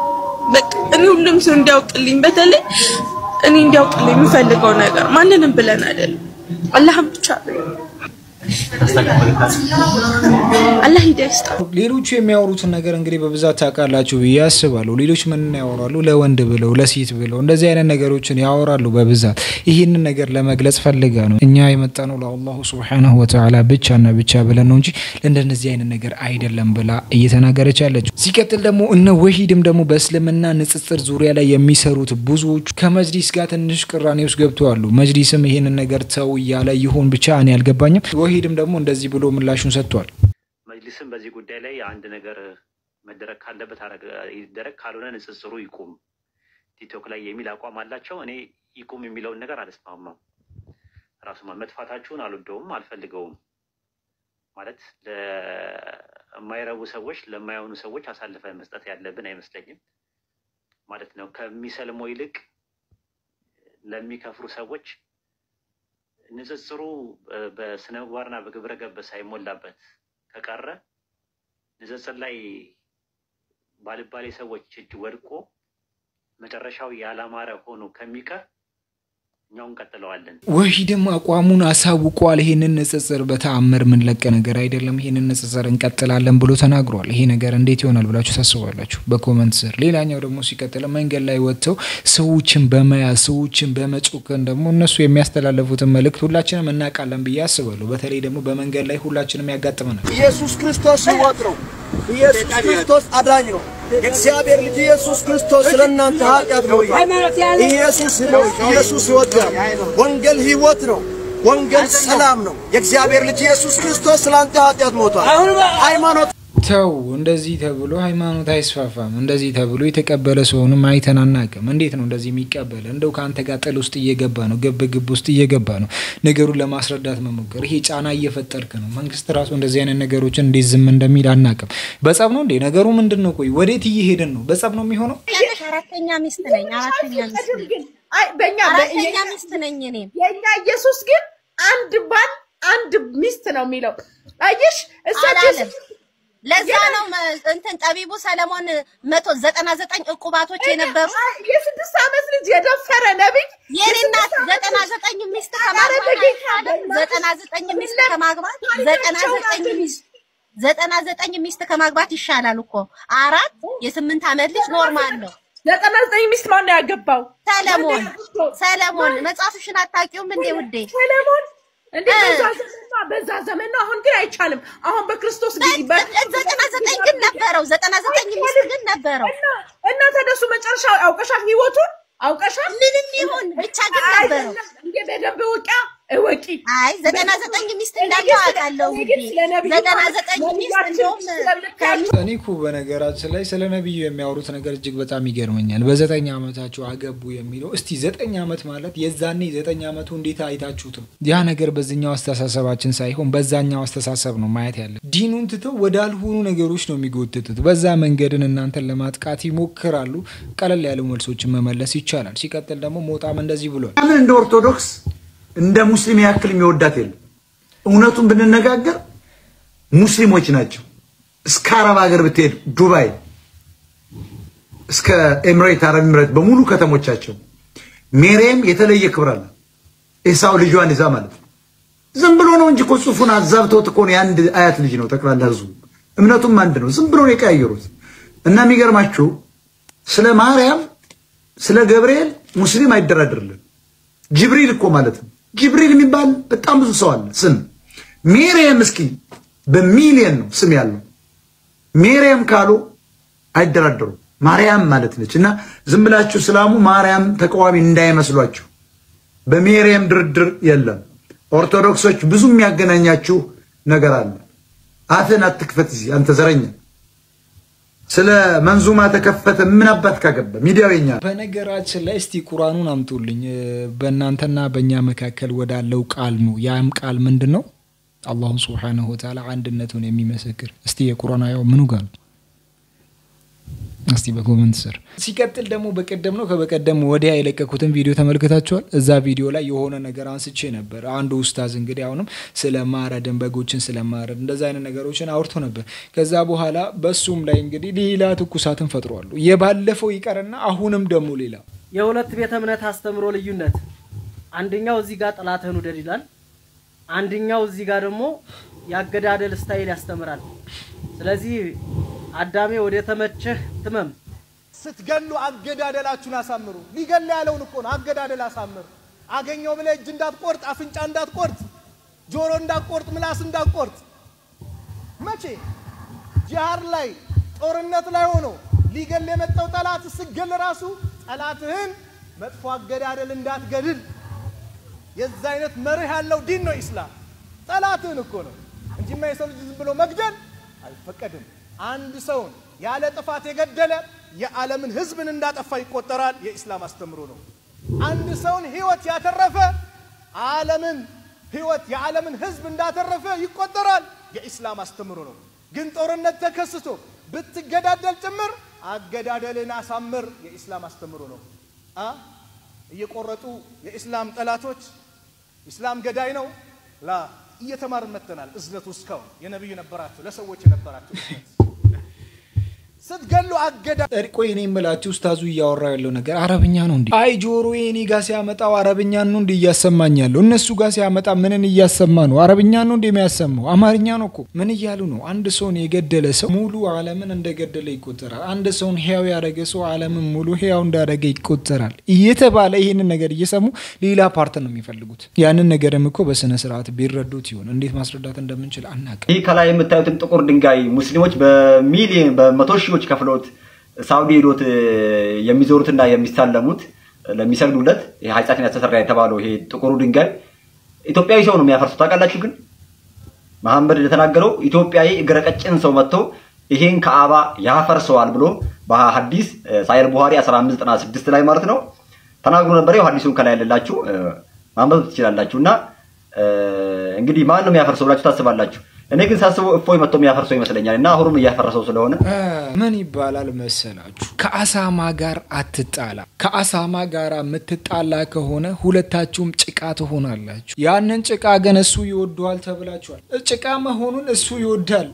Speaker 11: በቃ እኔ ሁሉም ሰው እንዲያውቅልኝ በተለይ እኔ እንዲያውቅልኝ የምፈልገው ነገር ማንንም ብለን አይደለም አላህን ብቻ አላህ ይደስታ
Speaker 1: ሌሎቹ የሚያወሩት ነገር እንግዲህ በብዛት ታውቃላችሁ ያስባሉ ሌሎች ምን ያወራሉ ለወንድ ብለው ለሴት ብለው እንደዚህ አይነት ነገሮችን ያወራሉ በብዛት ይሄንን ነገር ለመግለጽ ፈልጋ ነው እኛ የመጣነው ለአላህ Subhanahu Wa Ta'ala ብቻ ብለን ነው እንጂ ለእንደዚህ አይነት ነገር አይደለም ብላ እየተናገረች ያለችው ሲቀጥል ደግሞ እነ ወሂድም ደግሞ በእስልምና ንጽጽር ዙሪያ ላይ የሚሰሩት ብዙዎች ከመጅሊስ ጋር ትንሽ ቅራኔ ውስጥ ገብተዋል መጅሊስም ይሄንን ነገር ተው ያለ ይሁን ብቻ እኔ አልገባኝም ወሂድም ደግሞ እንደዚህ ብሎ ምላሹን ሰጥቷል
Speaker 7: መጅሊስም በዚህ ጉዳይ ላይ አንድ ነገር መደረግ ካለበት ይደረግ ካልሆነ ንጽጽሩ ይቁም ቲክቶክ ላይ የሚል አቋም አላቸው እኔ ይቁም የሚለው ነገር አልስማማም ራሱ መጥፋታችሁን አልወደውም አልፈልገውም ማለት ለማይረቡ ሰዎች ለማይሆኑ ሰዎች አሳልፈን መስጠት ያለብን አይመስለኝም ማለት ነው ከሚሰልመው ይልቅ ለሚከፍሩ ሰዎች ንጽጽሩ በስነምግባርና በግብረ ገብ ሳይሞላበት ከቀረ ንጽጽር ላይ ባልባሌ ሰዎች እጅ ወድቆ መጨረሻው ያላማረ ሆኖ ከሚቀር እኛው እንቀጥለዋለን
Speaker 1: ወሂድም አቋሙን አሳውቋል ይሄንን ንጽጽር በተአምር ምን ለቀ ነገር አይደለም ይሄንን ንጽጽር እንቀጥላለን ብሎ ተናግሯል ይሄ ነገር እንዴት ይሆናል ብላችሁ ታስባላችሁ በኮሜንት ስር ሌላኛው ደግሞ ሲቀጥል መንገድ ላይ ወጥተው ሰዎችን በመያዝ ሰዎችን በመጮከን ደግሞ እነሱ የሚያስተላልፉት መልእክት ሁላችንም እናቃለን ብዬ አስባለሁ በተለይ ደግሞ በመንገድ ላይ ሁላችንም ያጋጥመናል
Speaker 22: ኢየሱስ ክርስቶስ ይወጥረው ኢየሱስ ክርስቶስ አዳኝ ነው የእግዚአብሔር ልጅ ኢየሱስ ክርስቶስ ስለናንተ ኃጢአት ነው ኢየሱስ ይወጣል ወንጌል ህይወት ነው ወንጌል ሰላም ነው የእግዚአብሔር ልጅ ኢየሱስ ክርስቶስ ስለናንተ ኃጢአት ሞቷል ሃይማኖት
Speaker 1: ተው እንደዚህ ተብሎ ሃይማኖት አይስፋፋም እንደዚህ ተብሎ የተቀበለ ሰውንም አይተናናቀም እንዴት ነው እንደዚህ የሚቀበል እንደው ካንተ ጋር ጥል ውስጥ እየገባ ነው ግብ ውስጥ እየገባ ነው ነገሩን ለማስረዳት መሞከር ይሄ ጫና እየፈጠርክ ነው መንግስት ራሱ እንደዚህ አይነት ነገሮችን እንዴት ዝም እንደሚል አናቀም በጸብ ነው እንዴ ነገሩ ምንድነው ቆይ ወዴት እየሄድን ነው በጸብ ነው የሚሆነው
Speaker 8: አራተኛ ሚስት ነኝ አይ አራተኛ ሚስት ነኝ እኔ የኛ ኢየሱስ ግን አንድ ባል አንድ ሚስት ነው የሚለው አይሽ እሳቸው ለዛ ነው እንትን ጠቢቡ ሰለሞን 199 ዕቁባቶች የነበሩ የ6 ዓመት ልጅ የደፈረ ነብይ የኔና 99 ሚስት ከማግባት 99 ሚስት ከማግባት ይሻላል እኮ አራት የ8 ዓመት ልጅ ኖርማል ነው 99 ሚስት ማን ነው ያገባው ሰለሞን መጽሐፍሽን አታውቂውም እንዴ ውዴ ሰለሞን እንዴ በዛ ዘመን ነው አሁን ግን አይቻልም አሁን በክርስቶስ ጊዜ 99 ግን ነበረው 99 ሚስት ግን ነበረው እና ተደሱ መጨረሻ አውቀሻል ህይወቱን አውቀሻል ምንም ይሁን ብቻ ግን ነበረው እንዴ በደንብ ወቂ አይ 99 ሚስት እንዳለው አውቃለሁ እንዴ 99 ሚስት እንደውም
Speaker 1: እኔ እኮ በነገራችን ላይ ስለ ነብዩ የሚያወሩት ነገር እጅግ በጣም ይገርመኛል በ9 አመታቸው አገቡ የሚለው እስቲ 9 አመት ማለት የዛኔ 9 አመቱ እንዴት አይታችሁት ነው ያ ነገር በዚህኛው አስተሳሰባችን ሳይሆን በዛኛው አስተሳሰብ ነው ማየት ያለ ዲኑን ትተው ወዳልሆኑ ነገሮች ነው የሚጎትቱት በዛ መንገድን እናንተን ለማጥቃት ይሞክራሉ ቀለል ያሉ መልሶችን መመለስ ይቻላል ሲቀጥል ደግሞ ሞጣም እንደዚህ ብሏል
Speaker 22: አምን እንደ ኦርቶዶክስ እንደ ሙስሊም ያክል የሚወዳት የለም እውነቱን ብንነጋገር ሙስሊሞች ናቸው እስከ አረብ ሀገር ብትሄድ ዱባይ እስከ ኤምሬት አረብ ኤምሬት በሙሉ ከተሞቻቸው ሜሪየም የተለየ ክብር አለ ኢሳው ልጇን ይዛ ማለት ዝም ብሎ ነው እንጂ እኮ ጽፉን አዛብተውት እኮ ነው አንድ አያት ልጅ ነው ተቀላላ ህዝቡ እምነቱም አንድ ነው ዝም ብሎ ነው የቀያየሩት እና የሚገርማችሁ ስለ ማርያም ስለ ገብርኤል ሙስሊም አይደራደርልን ጅብሪል እኮ ማለት ነው ጅብሪል የሚባል በጣም ብዙ ሰው አለ ስም ሜሪየም እስኪ በሚሊየን ነው ስም ያለው ሜሪየም ካሉ አይደራደሩ ማርያም ማለት ነችና ዝም ብላችሁ እስላሙ ማርያም ተቃዋሚ እንዳይመስሏችሁ በሜሪየም ድርድር የለም ኦርቶዶክሶች ብዙ የሚያገናኛችሁ ነገር አለ አፈን አትክፈት እዚህ አንተ ዘረኛ ስለ መንዙማ ተከፈተ ምን አባት ካገባ ሚዲያው የኛ
Speaker 1: በነገራችን ላይ እስቲ ቁርአኑን አምጡልኝ በእናንተና በእኛ መካከል ወዳለው ቃል ነው ያም ቃል ምንድነው አላሁ ሱብሓነሁ ወተዓላ አንድነቱን የሚመሰክር እስቲ የቁርአን አያው ምኑ ጋር እስቲ በኮሜንት ስር ሲቀጥል ደግሞ በቀደም ነው ከበቀደም ወዲያ የለቀኩትን ቪዲዮ ተመልክታችኋል እዛ ቪዲዮ ላይ የሆነ ነገር አንስቼ ነበር አንዱ ኡስታዝ እንግዲህ አሁንም ስለማረድን በጎችን ስለማረድ እንደዛ አይነት ነገሮችን አውርቶ ነበር ከዛ በኋላ በሱም ላይ እንግዲህ ሌላ ትኩሳትን ፈጥሯል የባለፈው ይቀርና አሁንም ደግሞ ሌላ
Speaker 9: የሁለት ቤተ እምነት አስተምሮ ልዩነት አንደኛው እዚህ ጋር ጥላተን ወደድ ይላል አንደኛው እዚህ ጋር ደግሞ ያገዳደል ስታይል ያስተምራል ስለዚህ አዳሜ ወደ ተመቸህ ትመም
Speaker 5: ስትገሉ አገዳደላችሁን አሳምሩ ሊገል ያለውን እኮ ነው አገዳደል አሳምር አገኘው ብለ እጅ እንዳትቆርጥ አፍንጫ እንዳትቆርጥ ጆሮ እንዳትቆርጥ ምላስ እንዳትቆርጥ መቼ ጂሃር ላይ ጦርነት ላይ ሆኖ ሊገል የመጣው ጠላት ስገል ራሱ ጠላትህን መጥፎ አገዳደል እንዳትገድል የዛ አይነት መርህ ያለው ዲን ነው ኢስላም ጠላትህን እኮ ነው እንጂ የሰው ልጅ ዝም ብሎ መግደል አይፈቀድም አንድ ሰውን ያለ ጥፋት የገደለ የዓለምን ህዝብን እንዳጠፋ ይቆጠራል የኢስላም አስተምሮ ነው አንድ ሰውን ህይወት ያተረፈ ዓለምን ህይወት የዓለምን ህዝብ እንዳተረፈ ይቆጠራል የኢስላም አስተምሮ ነው ግን ጦርነት ተከስቶ ብትገዳደል ጭምር አገዳደልን አሳምር የኢስላም አስተምሮ ነው እየቆረጡ የኢስላም ጠላቶች ኢስላም ገዳይ ነው ላ እየተማርን መተናል እዝነቱ እስካው የነብዩ ነበራቸው ለሰዎች ነበራቸው ስትገሉ አገዳ
Speaker 1: ቆይ እኔ የምላችሁ ኡስታዙ እያወራው ያለው ነገር አረብኛ ነው እንዴ አይ ጆሮዬ እኔ ጋር ሲያመጣው አረብኛ ነው እንዴ እያሰማኛለሁ እነሱ ጋር ሲያመጣ ምንን እያሰማ ነው አረብኛ ነው እንዴ የሚያሰማው አማርኛ ነው እኮ ምን እያሉ ነው አንድ ሰውን የገደለ ሰው ሙሉ ዓለምን እንደገደለ ይቆጠራል አንድ ሰውን ህያው ያደረገ ሰው ዓለምን ሙሉ ህያው እንዳደረገ ይቆጠራል እየተባለ ይሄንን ነገር እየሰሙ ሌላ ፓርት ነው የሚፈልጉት ያንን ነገርም እኮ በስነ ስርዓት ቢረዱት ይሆን እንዴት ማስረዳት እንደምንችል አናውቅም
Speaker 23: ይሄ ከላይ የምታዩት ጥቁር ድንጋይ ሙስሊሞች በሚሊዮን በመቶ ሺዎች ከፍሎት ሳውዲ ሄዶት የሚዞሩትና የሚሳለሙት ለሚሰግዱለት ይሄ ሀይጻትን ያስተሰራ የተባለው ይሄ ጥቁሩ ድንጋይ ኢትዮጵያዊ ሰው ነው የሚያፈርሱት ታውቃላችሁ ግን መሐመድ እንደተናገረው ኢትዮጵያዊ እግረቀጭን ሰው መጥቶ ይሄን ከአባ ያፈርሰዋል ብሎ በሐዲስ ሳይል ቡሃሪ 1596 ላይ ማለት ነው ተናግሮ ነበር ይሄ ሐዲሱን ከላይ ያለላችሁ ማንበብ ትችላላችሁና እንግዲህ ማን ነው የሚያፈርሰው ብላችሁ ታስባላችሁ እኔ ግን ሳስበው እፎይ መጥቶ የሚያፈርሰው ይመስለኛልና አሁንም እያፈረሰው ስለሆነ
Speaker 1: ምን ይባላል መሰላችሁ ከአሳማ ጋር አትጣላ ከአሳማ ጋር የምትጣላ ከሆነ ሁለታችሁም ጭቃ ትሆናላችሁ ያንን ጭቃ ግን እሱ ይወደዋል ተብላችኋል ጭቃ መሆኑን እሱ ይወዳል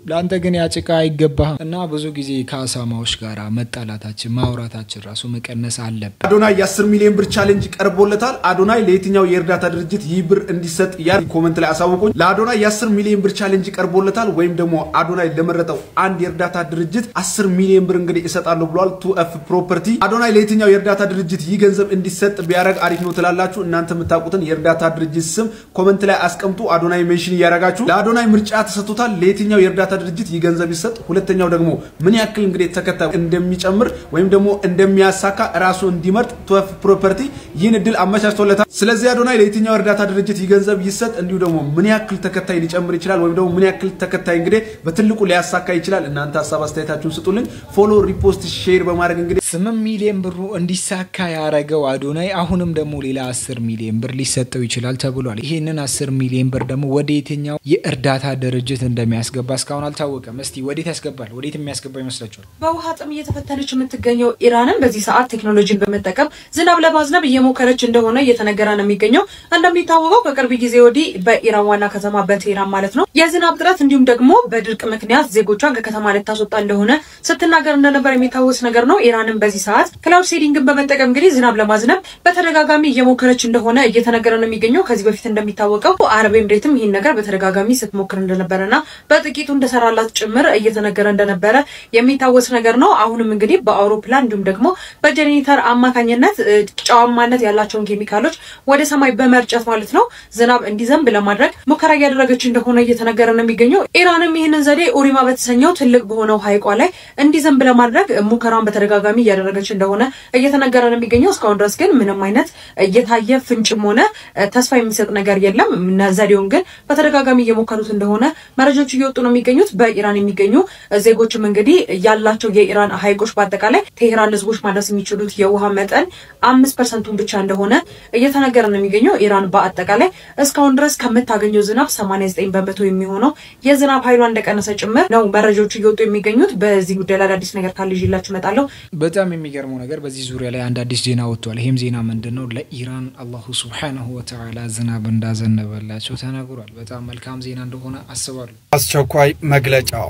Speaker 1: ላንተ ግን ያጭቃ አይገባህ እና ብዙ ጊዜ ከአሳማዎች ጋር መጣላታችን ማውራታችን ራሱ መቀነስ አለበት
Speaker 10: አዶናይ የ10 ሚሊዮን ብር ቻሌንጅ ቀርቦለታል አዶናይ ለየትኛው የእርዳታ ድርጅት ይህ ብር እንዲሰጥ ያ ኮሜንት ላይ አሳውቁኝ ለአዶናይ የ10 ሚሊዮን ብር ቻሌንጅ ቀርቦለታል ወይም ደግሞ አዶናይ ለመረጠው አንድ የእርዳታ ድርጅት 10 ሚሊዮን ብር እንግዲህ ይሰጣሉ ብሏል 2F ፕሮፐርቲ አዶናይ ለየትኛው የእርዳታ ድርጅት ይህ ገንዘብ እንዲሰጥ ቢያረግ አሪፍ ነው ትላላችሁ እናንተ የምታውቁትን የእርዳታ ድርጅት ስም ኮሜንት ላይ አስቀምጡ አዶናይ ሜንሽን ያረጋችሁ ለአዶናይ ምርጫ ተሰጥቶታል ለየትኛው የእርዳታ ድርጅት ይገንዘብ ይሰጥ ሁለተኛው ደግሞ ምን ያክል እንግዲህ ተከታይ እንደሚጨምር ወይም ደግሞ እንደሚያሳካ ራሱ እንዲመርጥ 2F ፕሮፐርቲ ይህን እድል አመቻችቶለታል ስለዚህ አዶናይ ለየትኛው እርዳታ ድርጅት ይገንዘብ ይሰጥ እንዲሁ ደግሞ ምን ያክል ተከታይ ሊጨምር ይችላል ወይም ደግሞ ምን ያክል ተከታይ እንግዲህ በትልቁ ሊያሳካ ይችላል እናንተ ሐሳብ አስተያየታችሁን ስጡልኝ ፎሎ ሪፖስት ሼር በማድረግ እንግዲህ
Speaker 1: 8 ሚሊዮን ብሩ እንዲሳካ ያረጋው አዶናይ አሁንም ደግሞ ሌላ 10 ሚሊዮን ብር ሊሰጠው ይችላል ተብሏል ይሄንን 10 ሚሊዮን ብር ደግሞ ወደ የትኛው የእርዳታ ድርጅት እንደሚያስገባ እስካሁን አልታወቀም እስቲ ወዴት ያስገባል ወዴት የሚያስገባ ይመስላችኋል
Speaker 12: በውሃ ጥም እየተፈተነች የምትገኘው ኢራንን በዚህ ሰዓት ቴክኖሎጂን በመጠቀም ዝናብ ለማዝነብ እየሞከረች እንደሆነ እየተነገረ ነው የሚገኘው እንደሚታወቀው ከቅርብ ጊዜ ወዲህ በኢራን ዋና ከተማ በቴህራን ማለት ነው የዝናብ እጥረት እንዲሁም ደግሞ በድርቅ ምክንያት ዜጎቿን ከከተማ ልታስወጣ እንደሆነ ስትናገር እንደነበር የሚታወስ ነገር ነው ኢራንን በዚህ ሰዓት ክላውድ ሴዲንግን በመጠቀም እንግዲህ ዝናብ ለማዝነብ በተደጋጋሚ እየሞከረች እንደሆነ እየተነገረ ነው የሚገኘው ከዚህ በፊት እንደሚታወቀው አረብ ኤምሬትም ይህን ነገር በተደጋጋሚ ስትሞክር እንደነበረና በጥቂቱ እንደሰራላት ጭምር እየተነገረ እንደነበረ የሚታወስ ነገር ነው አሁንም እንግዲህ በአውሮፕላን እንዲሁም ደግሞ በጀኔሬተር አማካኝነት ጫዋማነት ያላቸውን ኬሚካሎች ወደ ሰማይ በመርጨት ማለት ነው ዝናብ እንዲዘንብ ለማድረግ ሙከራ ያደረገች እንደሆነ እየተነገረ ነው የሚገኘው ኢራንም ይሄንን ዘዴ ኦሪማ በተሰኘው ትልቅ በሆነው ሀይቋ ላይ እንዲዘንብ ለማድረግ ሙከራን በተደጋጋሚ ያደረገች እንደሆነ እየተነገረ ነው የሚገኘው እስካሁን ድረስ ግን ምንም አይነት እየታየ ፍንጭም ሆነ ተስፋ የሚሰጥ ነገር የለም ዘዴውን ግን በተደጋጋሚ እየሞከሩት እንደሆነ መረጃዎች እየወጡ ነው የሚገኘው የሚገኙት በኢራን የሚገኙ ዜጎችም እንግዲህ ያላቸው የኢራን ሀይቆች በአጠቃላይ ቴህራን ህዝቦች ማድረስ የሚችሉት የውሃ መጠን 5% ብቻ እንደሆነ እየተነገረ ነው የሚገኘው። ኢራን በአጠቃላይ እስካሁን ድረስ ከምታገኘው ዝናብ 89% የሚሆነው የዝናብ ኃይሏ እንደቀነሰ ጭምር ነው መረጃዎች እየወጡ የሚገኙት። በዚህ ጉዳይ ላይ አዲስ ነገር ካለ ይዤላችሁ እመጣለሁ።
Speaker 1: በጣም የሚገርመው ነገር በዚህ ዙሪያ ላይ አንድ አዲስ ዜና ወጥቷል። ይሄም ዜና ምንድነው? ለኢራን አላሁ ሱብሓነሁ ወተዓላ ዝናብ እንዳዘነበላቸው ተናግሯል። በጣም መልካም ዜና እንደሆነ አስባለሁ።
Speaker 3: አስቸኳይ መግለጫው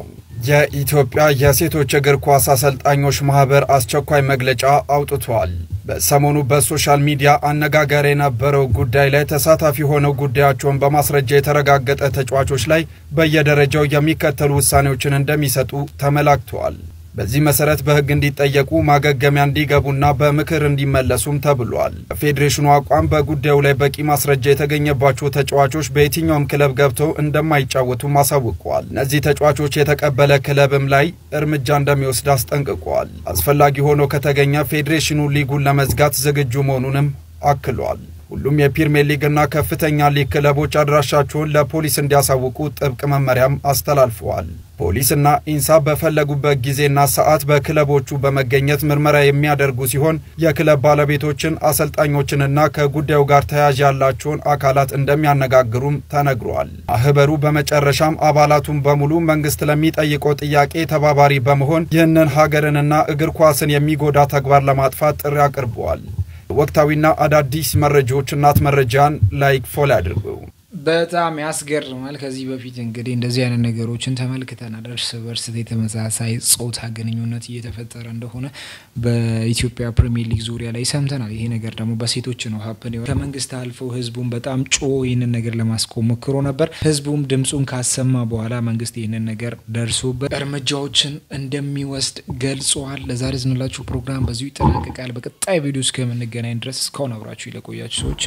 Speaker 3: የኢትዮጵያ የሴቶች እግር ኳስ አሰልጣኞች ማህበር አስቸኳይ መግለጫ አውጥቷል። በሰሞኑ በሶሻል ሚዲያ አነጋጋሪ የነበረው ጉዳይ ላይ ተሳታፊ ሆነው ጉዳያቸውን በማስረጃ የተረጋገጠ ተጫዋቾች ላይ በየደረጃው የሚከተሉ ውሳኔዎችን እንደሚሰጡ ተመላክቷል። በዚህ መሰረት በህግ እንዲጠየቁ ማገገሚያ እንዲገቡና በምክር እንዲመለሱም ተብሏል። ፌዴሬሽኑ አቋም በጉዳዩ ላይ በቂ ማስረጃ የተገኘባቸው ተጫዋቾች በየትኛውም ክለብ ገብተው እንደማይጫወቱ ማሳውቀዋል። እነዚህ ተጫዋቾች የተቀበለ ክለብም ላይ እርምጃ እንደሚወስድ አስጠንቅቋል። አስፈላጊ ሆኖ ከተገኘ ፌዴሬሽኑ ሊጉን ለመዝጋት ዝግጁ መሆኑንም አክሏል። ሁሉም የፕሪሚየር ሊግና ከፍተኛ ሊግ ክለቦች አድራሻቸውን ለፖሊስ እንዲያሳውቁ ጥብቅ መመሪያም አስተላልፈዋል። ፖሊስና ኢንሳ በፈለጉበት ጊዜና ሰዓት በክለቦቹ በመገኘት ምርመራ የሚያደርጉ ሲሆን የክለብ ባለቤቶችን፣ አሰልጣኞችንና ከጉዳዩ ጋር ተያያዥ ያላቸውን አካላት እንደሚያነጋግሩም ተነግሯል። ማህበሩ በመጨረሻም አባላቱን በሙሉ መንግስት ለሚጠይቀው ጥያቄ ተባባሪ በመሆን ይህንን ሀገርንና እግር ኳስን የሚጎዳ ተግባር ለማጥፋት ጥሪ አቅርበዋል። ወቅታዊና አዳዲስ መረጃዎች እናት መረጃን ላይክ ፎሎ አድርጉ።
Speaker 1: በጣም ያስገርማል። ከዚህ በፊት እንግዲህ እንደዚህ አይነት ነገሮችን ተመልክተናል። እርስ በርስ የተመሳሳይ ጾታ ግንኙነት እየተፈጠረ እንደሆነ በኢትዮጵያ ፕሪሚየር ሊግ ዙሪያ ላይ ሰምተናል። ይሄ ነገር ደግሞ በሴቶች ነው ሀፕን ከመንግስት አልፎ ህዝቡን በጣም ይህንን ነገር ለማስቆም ሞክሮ ነበር። ህዝቡም ድምጹን ካሰማ በኋላ መንግስት ይህንን ነገር ደርሶበት እርምጃዎችን እንደሚወስድ ገልጿል። ለዛሬ ዝንላችሁ ፕሮግራም በዚሁ ይጠናቀቃል። በቀጣይ ቪዲዮ እስከምንገናኝ ድረስ እስካሁን አብራችሁ ለቆያችሁ ሰዎች